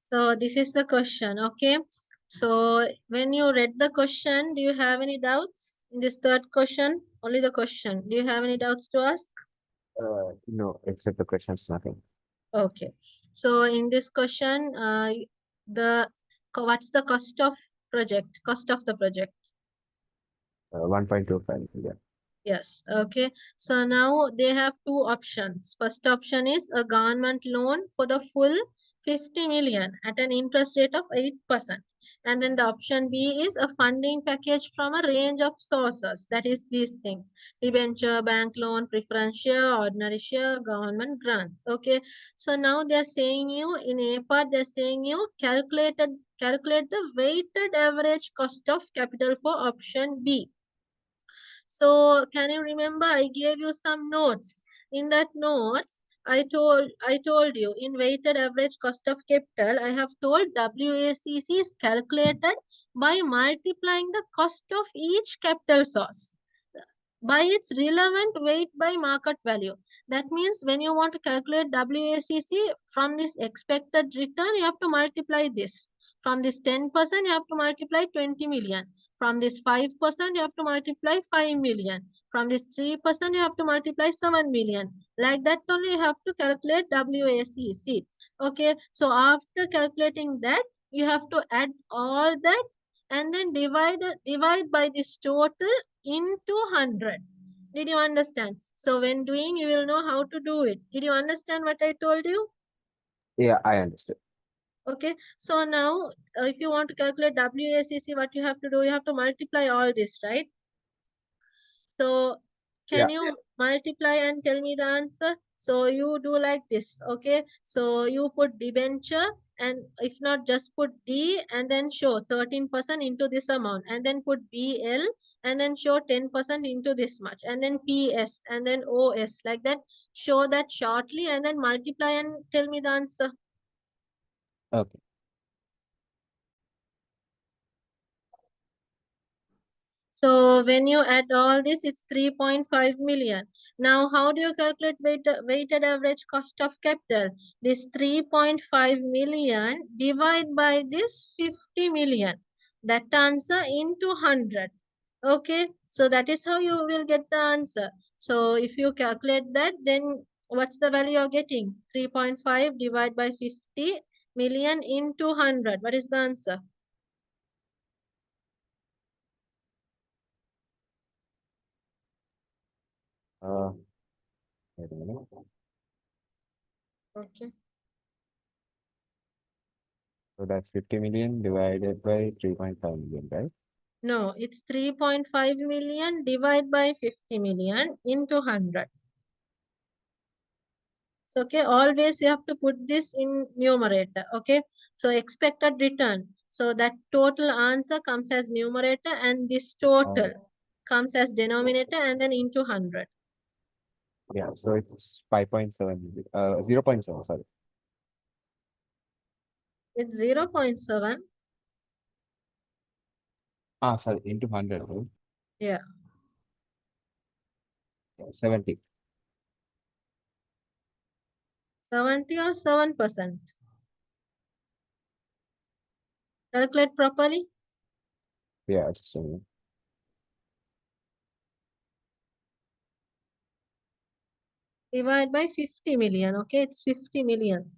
So this is the question, okay? So when you read the question, do you have any doubts in this third question? Only the question. Do you have any doubts to ask? No, except the questions, nothing. Okay. So in this question, the what's the cost of project? Cost of the project. 1.25 million. Yes. Okay. So now they have two options. First option is a government loan for the full 50 million at an interest rate of 8%. And then the option B is a funding package from a range of sources. That is these things: debenture, bank loan, preference share, ordinary share, government grants. Okay. So now they're saying you in A part, they're saying you calculate the weighted average cost of capital for option B. So can you remember I gave you some notes? In that notes, I told you in weighted average cost of capital, I have told WACC is calculated by multiplying the cost of each capital source by its relevant weight by market value. That means when you want to calculate WACC from this expected return, you have to multiply this. From this 10%, you have to multiply 20 million. From this 5%, you have to multiply 5 million. From this 3%, you have to multiply 7 million. Like that only you have to calculate WACC. Okay, so after calculating that, you have to add all that and then divide by this total into 100. Did you understand? So when doing, you will know how to do it. Did you understand what I told you? Yeah, I understood. Okay. So now, if you want to calculate WACC, what you have to do, you have to multiply all this, right? So Yeah. can you multiply and tell me the answer? So you do like this, okay? So you put debenture, and if not, just put D and then show 13% into this amount, and then put BL and then show 10% into this much, and then PS and then OS, like that. Show that shortly and then multiply and tell me the answer. Okay. So when you add all this, it's 3.5 million. Now, how do you calculate weighted average cost of capital? This 3.5 million divide by this 50 million. That answer into 100. Okay, so that is how you will get the answer. So if you calculate that, then what's the value you're getting? 3.5 divided by 50 million into 100. What is the answer? Uh, Wait a minute. Okay. So that's 50 million divided by 3.5 million, right? No, it's 3.5 million divided by 50 million into 100. So, okay, always you have to put this in numerator, okay? So, expected return. So, that total answer comes as numerator and this total Uh, comes as denominator and then into 100. yeah, so it's 5.7 million, 0.7, sorry. It's 0.7. Sorry, into 100, right? Yeah, Yeah, 70. 70 or 7%. Calculate properly. Yeah, just a minute. Divide by 50 million, okay? It's 50 million.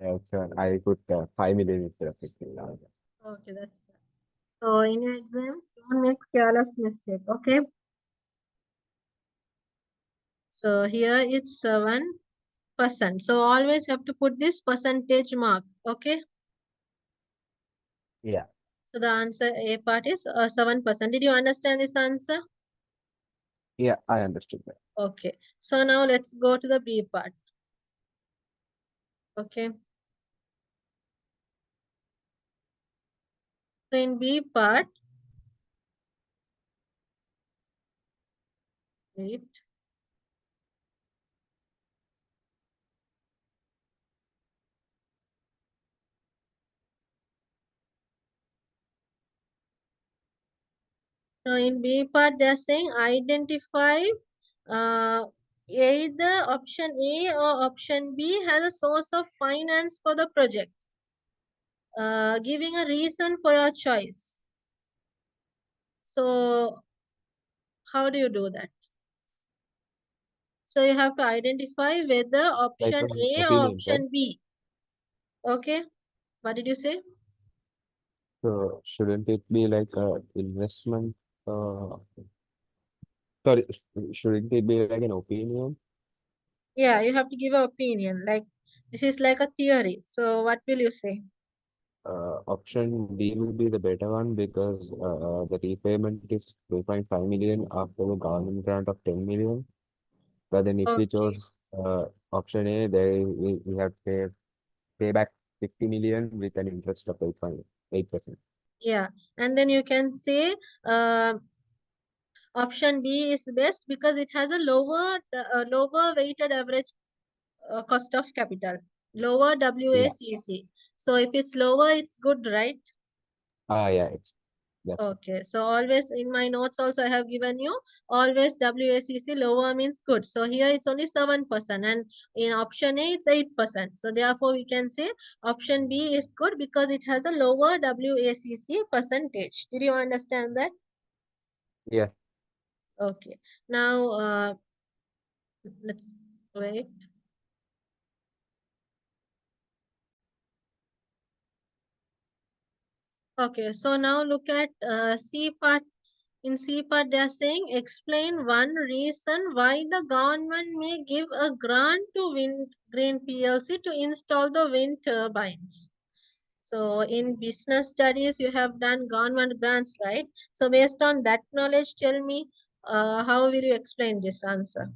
Yeah, so I put 5 million instead of 50 million. Okay, that's right. So, in your exams, don't make careless mistake, okay? So here it's 7%. So always have to put this percentage mark. Okay. Yeah. So the answer A part is 7%. Did you understand this answer? Yeah, I understood that. Okay. So now let's go to the B part. Okay. So in B part, wait. So in B part, they are saying identify either option A or option B has a source of finance for the project, giving a reason for your choice. So how do you do that? So you have to identify whether Like option an A or opinion, right? option B. Okay, what did you say? So shouldn't it be like a investment? Uh, Sorry, shouldn't it be like an opinion? Yeah, you have to give an opinion. Like this is like a theory. So what will you say? Option D will be the better one because the repayment is 2.5 million after the government grant of 10 million. But then if we Okay. chose option A, we have to pay back 50 million with an interest of 8.8%. Yeah, and then you can say uh, option B is best because it has a lower weighted average cost of capital, lower Yeah. WACC. So if it's lower, it's good, right? Yeah, that's Okay, so always in my notes also I have given you always WACC lower means good. So here it's only 7% and in option A it's 8%. So therefore we can say option B is good because it has a lower WACC percentage. Did you understand that? yeah. Okay. Now let's wait. Okay, so now look at C part. In C part, they are saying explain one reason why the government may give a grant to Wind Green PLC to install the wind turbines. So in business studies, you have done government grants, right? So based on that knowledge, tell me how will you explain this answer?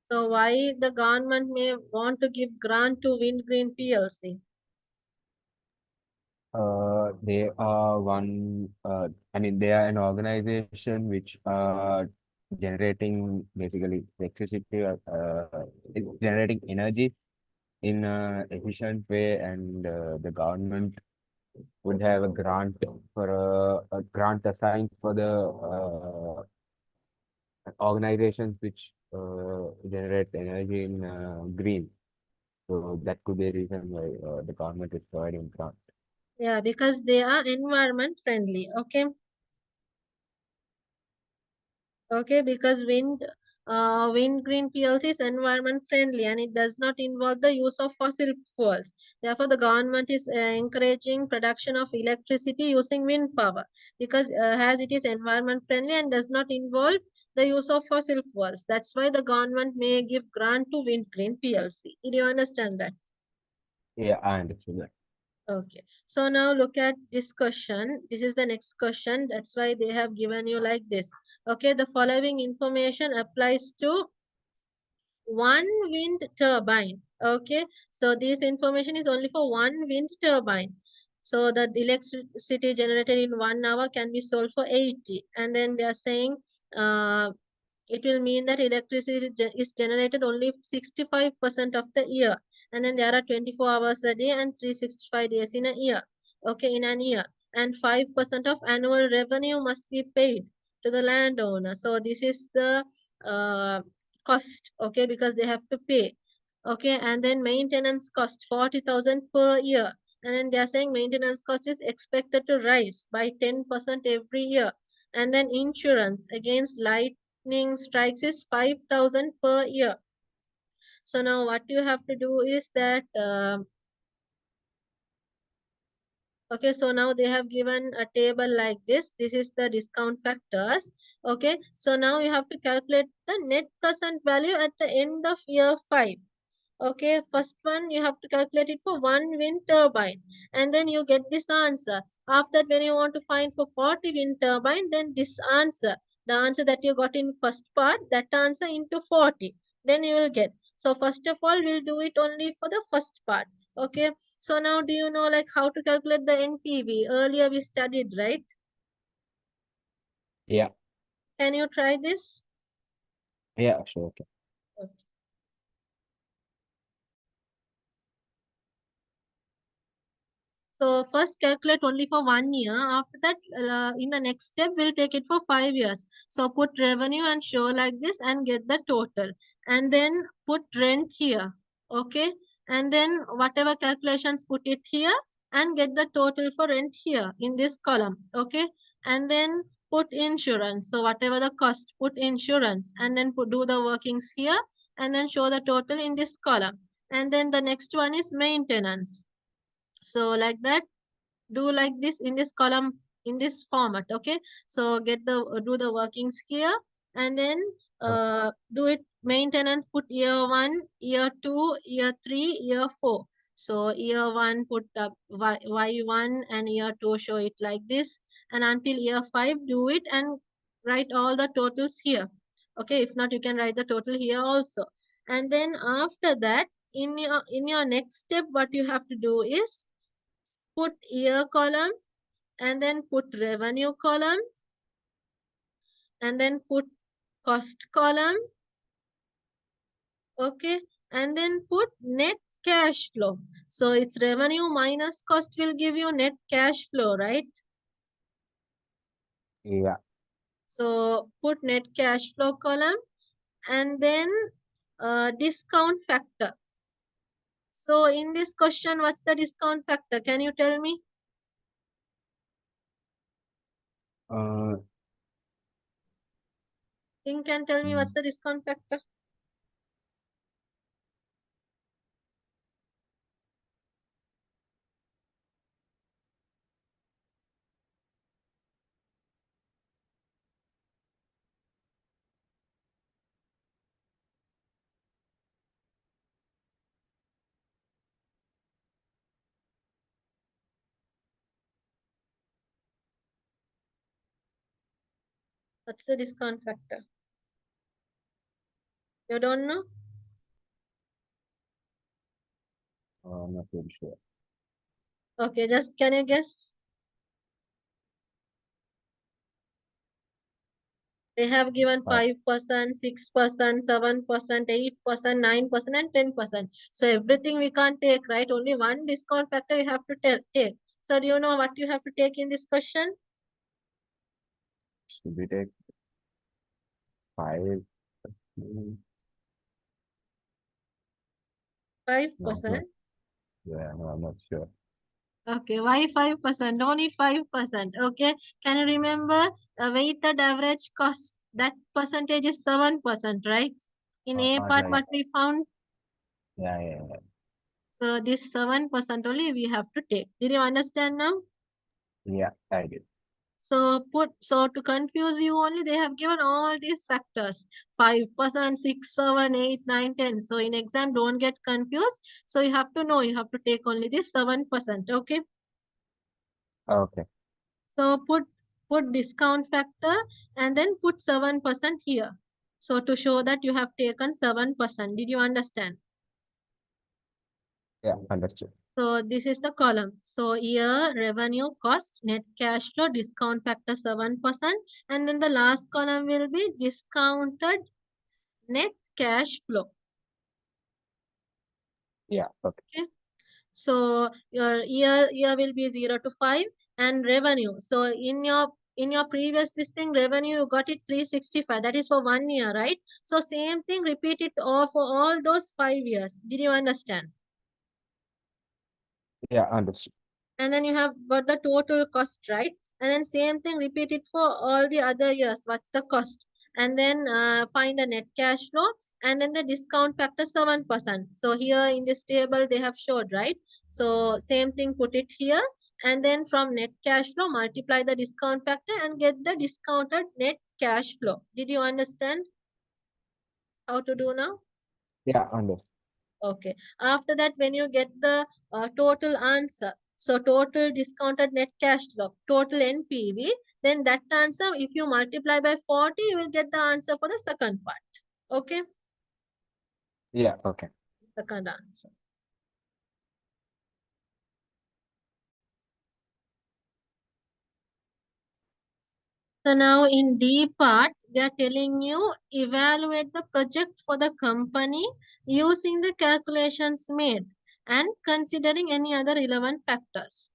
So why the government may want to give grant to Wind Green PLC? They are one, I mean, they are an organization which are generating basically electricity, it's generating energy in a efficient way, and the government would have a grant for a grant assigned for the organizations which generate energy in green. So that could be a reason why the government is providing grant. Yeah, because they are environment friendly. Okay. Okay, because wind green PLC is environment friendly and it does not involve the use of fossil fuels. Therefore, the government is encouraging production of electricity using wind power because as it is environment friendly and does not involve the use of fossil fuels. That's why the government may give grant to wind green PLC. Did you understand that? Yeah, I understood that. Okay. So now look at this question. This is the next question. That's why they have given you like this. Okay, the following information applies to one wind turbine. Okay, so this information is only for one wind turbine. So the electricity generated in 1 hour can be sold for 80. And then they are saying uh, it will mean that electricity is generated only 65% of the year. And then there are 24 hours a day and 365 days in a year. Okay, in an year. And 5% of annual revenue must be paid to the landowner. So this is the uh, cost, okay, because they have to pay. Okay, and then maintenance cost 40,000 per year. And then they are saying maintenance cost is expected to rise by 10% every year. And then insurance against lightning strikes is 5,000 per year. So now what you have to do is that okay, so now they have given a table like this. This is the discount factors. Okay, so now you have to calculate the net present value at the end of year 5. Okay, first one you have to calculate it for one wind turbine and then you get this answer. After that, when you want to find for 40 wind turbine, then this answer, the answer that you got in first part, that answer into 40, then you will get. So first of all, we'll do it only for the first part. Okay, so now do you know like how to calculate the NPV? Earlier we studied, right? Yeah, Can you try this? yeah, sure. Okay. So first calculate only for 1 year. After that, in the next step, we'll take it for 5 years. So put revenue and show like this and get the total. And then put rent here. Okay. And then whatever calculations, put it here and get the total for rent here in this column. Okay. And then put insurance. So whatever the cost, put insurance and then do the workings here and then show the total in this column. And then the next one is maintenance. So like that, do like this in this column in this format. Okay, so get the do the workings here and then do it maintenance, put year 1, year 2, year 3, year 4. So year 1 put up y1 and year 2 show it like this, and until year 5 do it and write all the totals here. Okay, if not you can write the total here also. And then after that, in your next step, what you have to do is put year column and then put revenue column and then put cost column. Okay, and then put net cash flow. So it's revenue minus cost will give you net cash flow, right? Yeah. So put net cash flow column and then discount factor. So in this question, what's the discount factor? Can you tell me? Uh, You can tell me what's mm, the discount factor? What's the discount factor? You don't know? I'm not really sure. Okay, just can you guess? They have given Uh, 5%, 6%, 7%, 8%, 9%, and 10%. So everything we can't take, right? Only one discount factor you have to take. So do you know what you have to take in this question? should we take 5? Mm, No, I'm not. 5%. Yeah, no, I'm not sure. Okay, why 5%? Don't need 5%. Okay, can you remember the weighted average cost? That percentage is 7%, right? In A part, Yeah, what we found? yeah, yeah, yeah, So this 7% only we have to take. Did you understand now? yeah, I did. So to confuse you only, they have given all these factors 5%, 6, 7, 8, 9, 10. So in exam, don't get confused. So you have to know you have to take only this 7%. Okay. Okay, So put discount factor and then put 7% here. So to show that you have taken 7%. Did you understand? yeah, understood. So this is the column. So year, revenue, cost, net cash flow, discount factor 7%. And then the last column will be discounted net cash flow. Yeah, okay. Okay. So your year will be 0 to 5 and revenue. So in your previous listing revenue, you got it 365. That is for 1 year, right? So same thing, repeat it all for all those 5 years. Did you understand? Yeah, understood. And then you have got the total cost, right? And then same thing, repeat it for all the other years. What's the cost? And then find the net cash flow and then the discount factor 7%. So here in this table they have showed, right? So same thing, put it here. And then from net cash flow, multiply the discount factor and get the discounted net cash flow. Did you understand how to do now? Yeah, understood. Okay. After that, when you get the total answer, so total discounted net cash flow, total NPV, then that answer, if you multiply by 40, you will get the answer for the second part. Okay. Yeah, okay. Second answer. So now in D part, they are telling you evaluate the project for the company using the calculations made and considering any other relevant factors.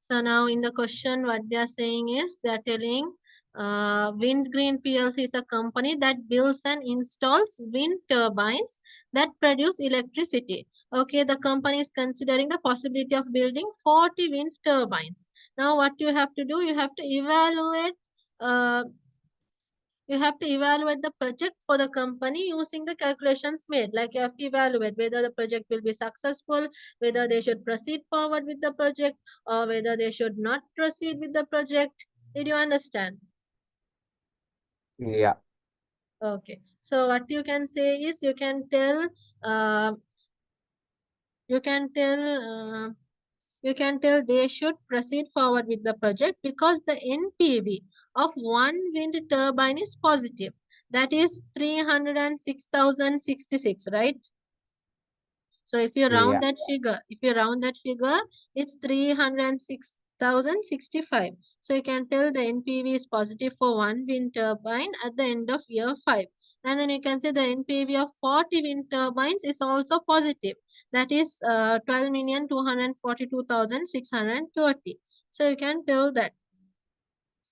So now in the question, what they are saying is they are telling Wind Green PLC is a company that builds and installs wind turbines that produce electricity. Okay, the company is considering the possibility of building 40 wind turbines. Now, what you have to do, uh, you have to evaluate the project for the company using the calculations made. Like you have to evaluate whether the project will be successful, whether they should proceed forward with the project, or whether they should not proceed with the project. Did you understand? Yeah, Okay. So what you can say is uh, you can tell you can tell they should proceed forward with the project because the NPV of one wind turbine is positive. That is 306,066, right? So yeah, if you round that figure, it's 306,065. So you can tell the NPV is positive for one wind turbine at the end of year 5. And then you can say the NPV of 40 wind turbines is also positive. That is 12,242,630. So you can tell that.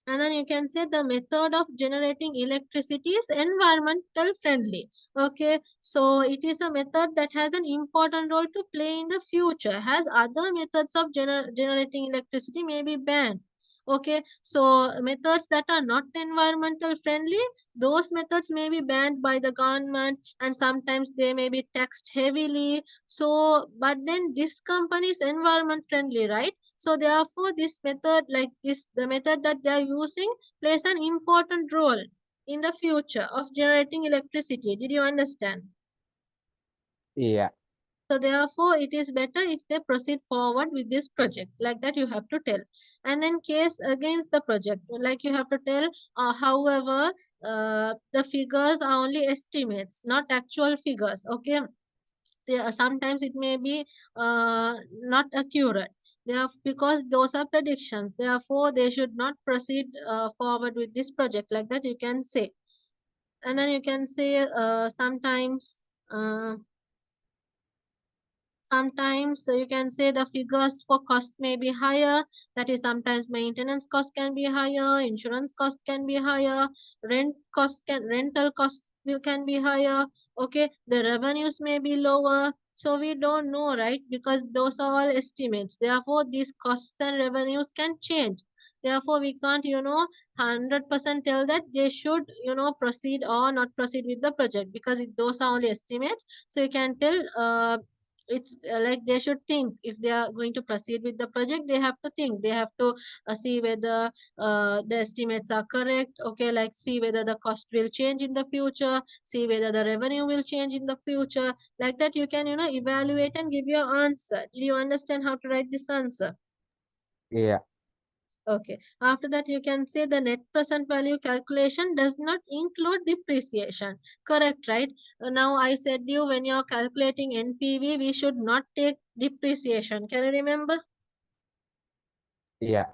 And then you can say the method of generating electricity is environmental friendly. Okay, so it is a method that has an important role to play in the future, has other methods of generating electricity may be banned. Okay, so methods that are not environmental friendly, those methods may be banned by the government, and sometimes they may be taxed heavily. So but then this company is environment friendly, right? So therefore, this method, like this, the method that they are using plays an important role in the future of generating electricity. Did you understand? yeah, So therefore, it is better if they proceed forward with this project. Like that, you have to tell. And then case against the project, like you have to tell. However, the figures are only estimates, not actual figures. Okay, sometimes it may be not accurate, because those are predictions, therefore they should not proceed forward with this project, like that you can say. And then you can say sometimes you can say the figures for costs may be higher. That is, sometimes maintenance cost can be higher, insurance cost can be higher, rental costs can be higher. Okay, the revenues may be lower. So we don't know, right? Because those are all estimates. Therefore, these costs and revenues can change. Therefore, we can't, 100% tell that they should, proceed or not proceed with the project, because those are only estimates. So you can tell it's like they should think, if they are going to proceed with the project, they have to think, they have to see whether the estimates are correct. Okay, like see whether the cost will change in the future, see whether the revenue will change in the future. Like that you can, evaluate and give your answer. Do you understand how to write this answer? yeah, Okay. After that, you can say the net present value calculation does not include depreciation. Correct, right? Now, I said you, when you're calculating NPV, we should not take depreciation. Can you remember? yeah,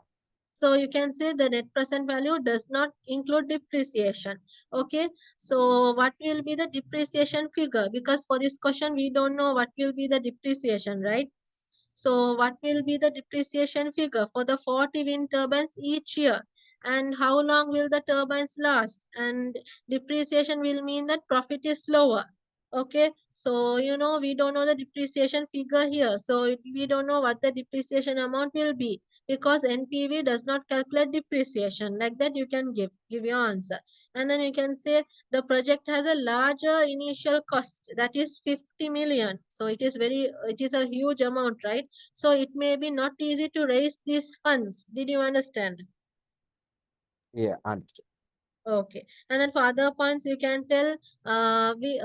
So you can say the net present value does not include depreciation. Okay. So what will be the depreciation figure? Because for this question, we don't know what will be the depreciation, right? So what will be the depreciation figure for the 40 wind turbines each year? And how long will the turbines last? And depreciation will mean that profit is lower. Okay, so we don't know the depreciation figure here. So we don't know what the depreciation amount will be, because NPV does not calculate depreciation. Like that, you can give your answer. And then you can say the project has a larger initial cost, that is 50 million. So it is a huge amount, right? So it may be not easy to raise these funds. Did you understand? yeah, understood. Okay. And then for other points, you can tell we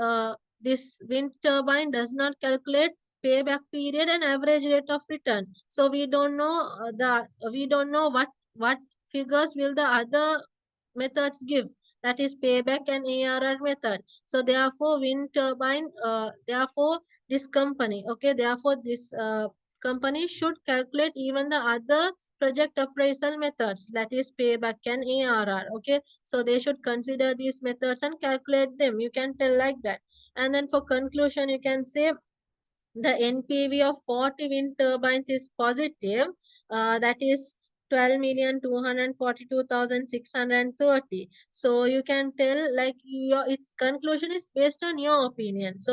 this wind turbine does not calculate payback period and average rate of return. So we don't know what figures will the other methods give. That is payback and ARR method. So therefore, this company, okay, therefore this company should calculate even the other project appraisal methods, that is payback and ARR. Okay, so they should consider these methods and calculate them. You can tell like that. And then for conclusion, you can say the NPV of 40 wind turbines is positive, that is 12,242,630. So you can tell, like, your its conclusion is based on your opinion. So